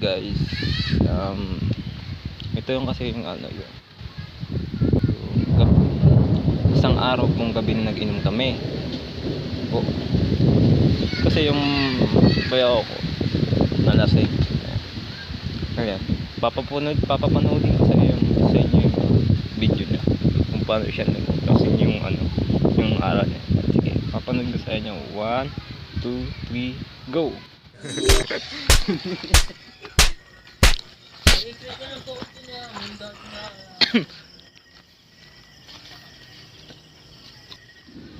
Guys, ito yung kasi yung ano yun, isang araw pong gabi na nag-inom kami po, kasi yung bayaw ko nalasing. Ayan, papapanoodin ko sa inyo yung video niya kung paano siya naglasing, yung ano, yung araw niya. Sige, papanood ko sa inyo. 1, 2, 3, go.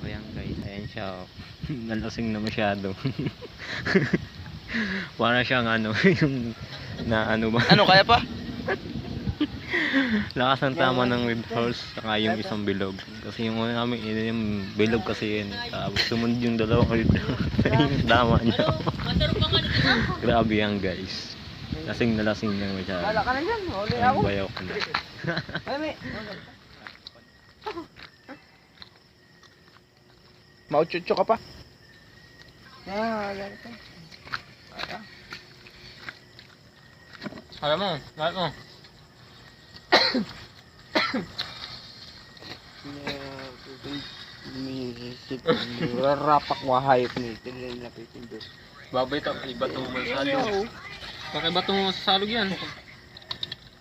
Ayan guys, ayan siya oh. Nalasing na masyado. Para siyang ano, yung na ano ba? Ano, kaya pa? Lakas ng tama ng red horse saka yung isang bilog. Kasi yung una namin, yung bilog kasi yun. Tapos sumunod yung dalawang red horse. Yung tama niya. Grabe yan guys. Lasing na masyado. Wala ka na dyan, huli Ang ako. bayaw ko na. Ay, may. Mautsutso ka pa. Wala ka. Alam mo, lahat mo. Rapak wahayop ni Tilay na pitindo. Babay ito, iba itong masalog. Bakit ba itong masalog yan?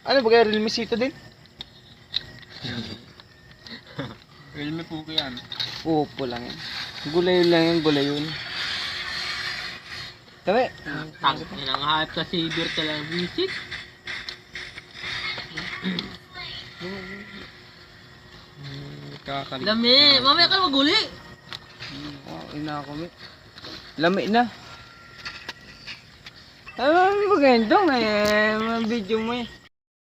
Ano ba kaya real misito din? Filme po ko yan. Upo lang yan. Gulay lang yan, gulay yun. Tabi. Nanghahap ka si Iber talaga visit. Lami, mamaya ka maguli. Ina ako, may. Lami na. Ano ba ganito? Video mo eh.